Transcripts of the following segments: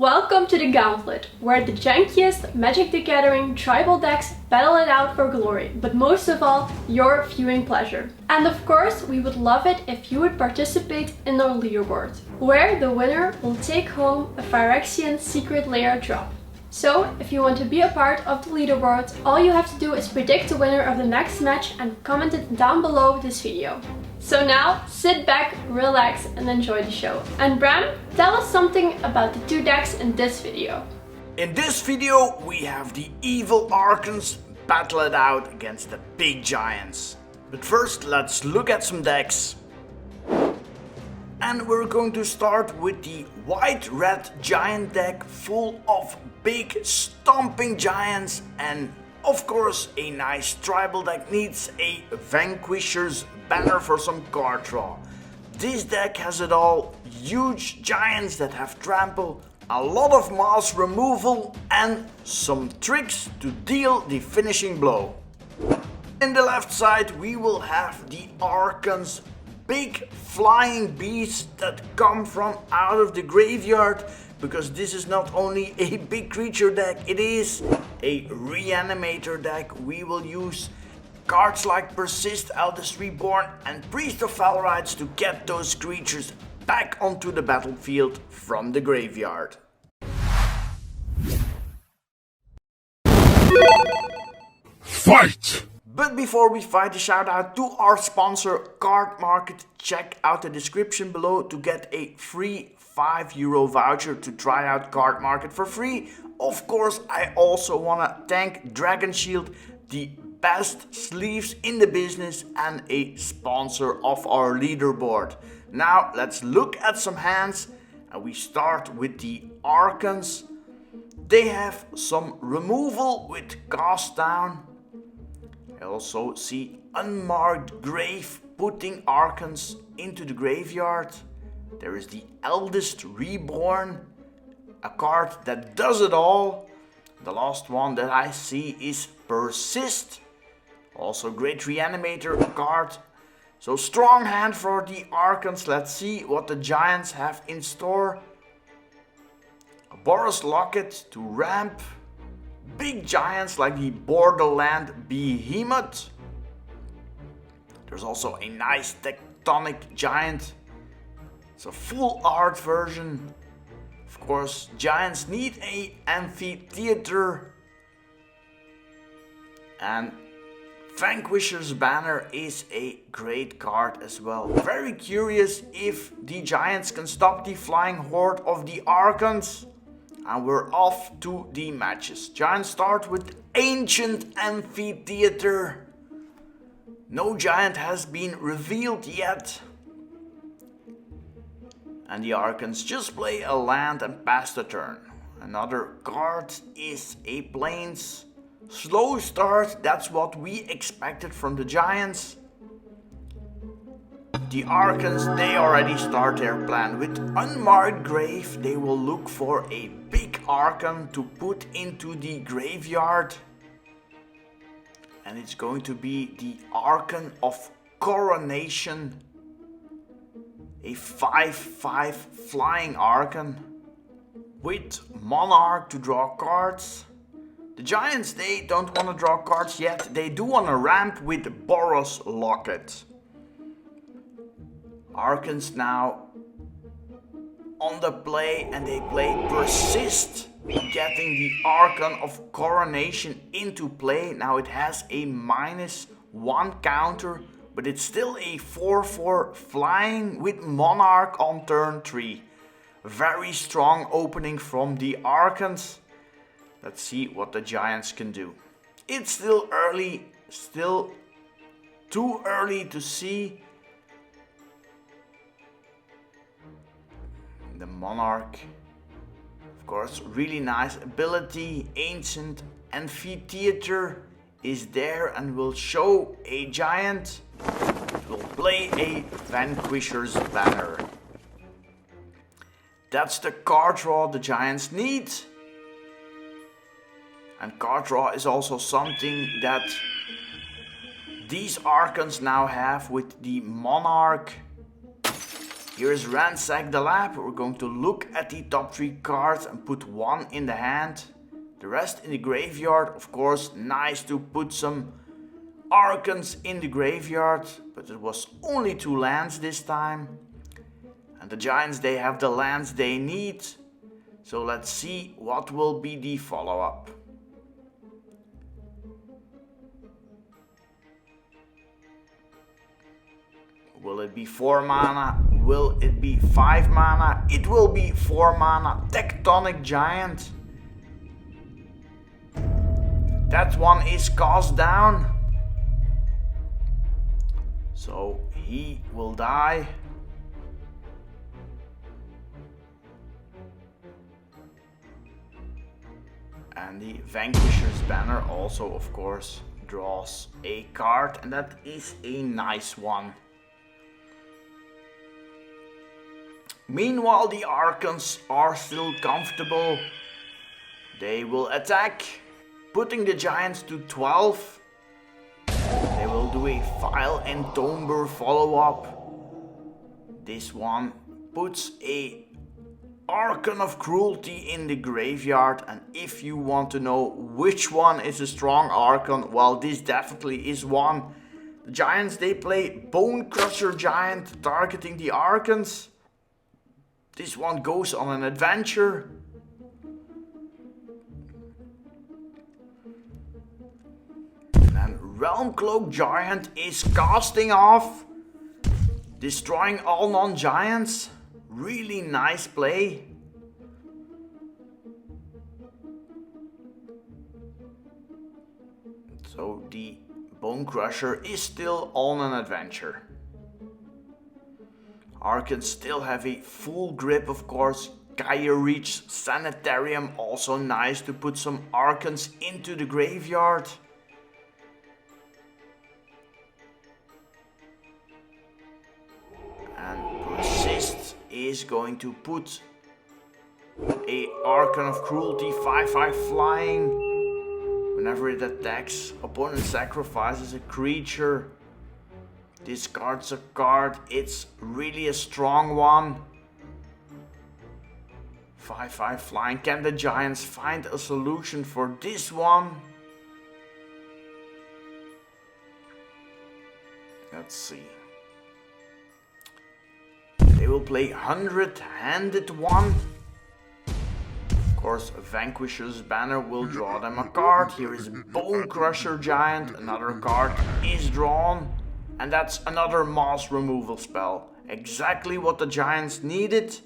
Welcome to the Gauntlet, where the jankiest Magic the Gathering tribal decks battle it out for glory, but most of all, your viewing pleasure. And of course, we would love it if you would participate in our leaderboard, where the winner will take home a Phyrexian Secret Lair drop. So, if you want to be a part of the leaderboard, all you have to do is predict the winner of the next match and comment it down below this video. So now, sit back, relax and enjoy the show. And Bram, tell us something about the two decks in this video. In this video, we have the evil Archons battle it out against the big giants. But first, let's look at some decks. And we're going to start with the white-red giant deck full of big stomping giants, and of course a nice tribal deck needs a Vanquisher's banner for some card draw. This deck has it all: huge giants that have trample, a lot of mass removal and some tricks to deal the finishing blow. In the left side we will have the Archons, big flying beasts that come from out of the graveyard, because this is not only a big creature deck, it is a reanimator deck. We will use cards like Persist, Eldest Reborn and Priest of Valrites to get those creatures back onto the battlefield from the graveyard. Fight! But before we fight, a shout out to our sponsor CARDMARKET. Check out the description below to get a free €5 voucher to try out CARDMARKET for free. Of course, I also want to thank Dragon Shield, the best sleeves in the business and a sponsor of our leaderboard. Now let's look at some hands, and we start with the Archons. They have some removal with Cast Down. I also see Unmarked Grave putting Archons into the graveyard. There is the Eldest Reborn, a card that does it all. The last one that I see is Persist, also great reanimator card. So strong hand for the Archons. Let's see what the giants have in store. A Boros Locket to ramp big giants like the Borderland Behemoth. There's also a nice Tectonic Giant. It's a full art version. Of course, giants need a amphitheater. And Vanquisher's Banner is a great card as well. Very curious if the giants can stop the flying horde of the Archons. And we're off to the matches. Giants start with Ancient Amphitheater. No giant has been revealed yet. And the Archons just play a land and pass the turn. Another card is a Plains. Slow start, that's what we expected from the giants. The Archons, they already start their plan. With Unmarked Grave, they will look for a big Archon to put into the graveyard. And it's going to be the Archon of Coronation. A 5/5 flying Archon with Monarch to draw cards. The giants, they don't want to draw cards yet. They do want to ramp with Boros Locket. Archons now on the play, and they play Persist, getting the Archon of Coronation into play. Now it has a -1 counter, but it's still a 4/4 flying with Monarch on turn 3. Very strong opening from the Archons. Let's see what the giants can do. It's still early, still too early to see. The Monarch, of course, really nice ability. Ancient Amphitheater is there and will show a giant. It will play a Vanquisher's Banner. That's the card draw the giants need. And card draw is also something that these Archons now have with the Monarch. Here's Ransack the Lab. We're going to look at the top 3 cards and put one in the hand. The rest in the graveyard. Of course, nice to put some Archons in the graveyard. But it was only 2 lands this time. And the Giants, they have the lands they need. So let's see what will be the follow-up. Will it be 4 mana? Will it be 5 mana? It will be 4 mana. Tectonic Giant. That one is cast down. So he will die. And the Vanquisher's Banner also, of course, draws a card. And that is a nice one. Meanwhile, the Archons are still comfortable. They will attack, putting the Giants to 12. They will do a File and Tomber follow-up. This one puts a Archon of Cruelty in the graveyard. And if you want to know which one is a strong Archon, well, this definitely is one. The Giants, they play Bone Crusher Giant, targeting the Archons. This one goes on an adventure. And Realm Cloak Giant is casting off, destroying all non-giants. Really nice play. So the Bone Crusher is still on an adventure. Archons still have a full grip, of course. Gaia Reach, Sanitarium, also nice to put some Archons into the graveyard. And Persist is going to put a Archon of Cruelty 5/5 flying. Whenever it attacks, opponent sacrifices a creature. Discards a card. It's really a strong one. 5/5 flying. Can the Giants find a solution for this one? Let's see. They will play 100-handed one. Of course, Vanquisher's Banner will draw them a card. Here is Bone Crusher Giant. Another card is drawn. And that's another Mass Removal spell. Exactly what the Giants needed.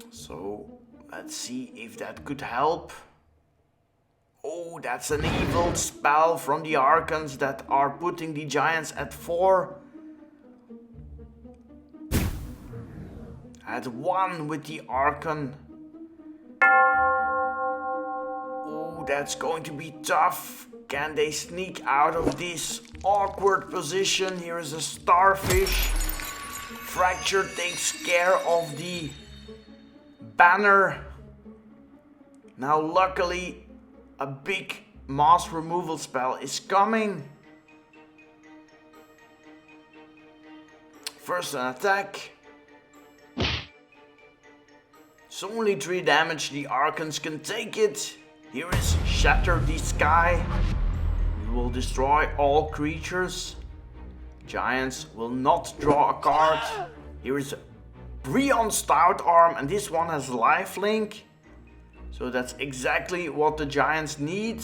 So let's see if that could help. Oh, that's an evil spell from the Archons that are putting the Giants at 4. At 1 with the Archon. Oh, that's going to be tough. Can they sneak out of this awkward position? Here is a Starfish. Fracture takes care of the banner. Now luckily a big Mass Removal spell is coming. First an attack. It's only 3 damage, the Archons can take it. Here is Shatter the Sky. We will destroy all creatures. Giants will not draw a card. Here is Brion's Stout Arm, and this one has lifelink. So that's exactly what the Giants need.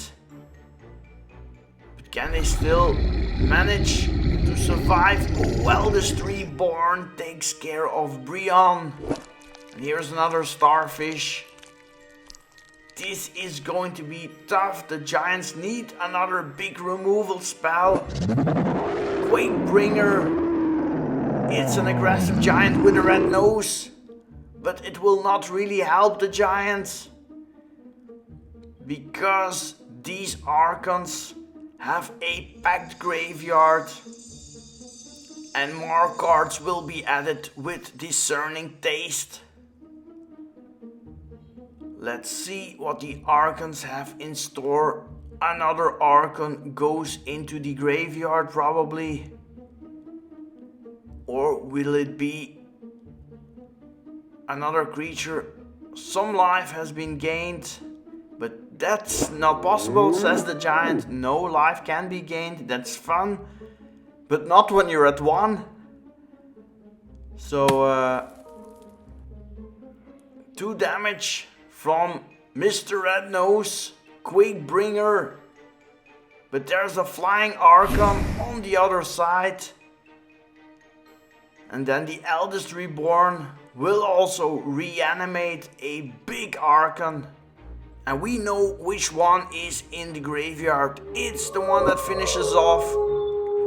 But can they still manage to survive? Oh, well, this Reborn takes care of Brion. And here's another Starfish. This is going to be tough. The Giants need another big removal spell. Quakebringer. It's an aggressive giant with a red nose. But it will not really help the Giants. Because these Archons have a packed graveyard. And more cards will be added with Discerning Taste. Let's see what the Archons have in store. Another Archon goes into the graveyard probably. Or will it be another creature? Some life has been gained, but that's not possible, says the giant. No life can be gained, that's fun, but not when you're at 1. So, 2 damage from Mr. Red Nose, Quake Bringer. But there's a flying Archon on the other side. And then the Eldest Reborn will also reanimate a big Archon. And we know which one is in the graveyard. It's the one that finishes off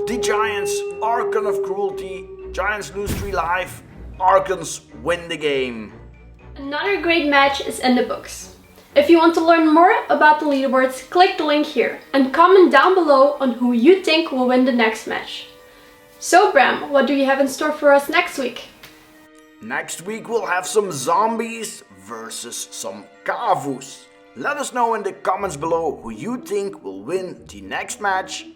the Giants. Archon of Cruelty. Giants lose 3 life. Archons win the game. Another great match is in the books. If you want to learn more about the leaderboards, click the link here and comment down below on who you think will win the next match. So Bram, what do you have in store for us next week? Next week we'll have some zombies versus some Kavus. Let us know in the comments below who you think will win the next match.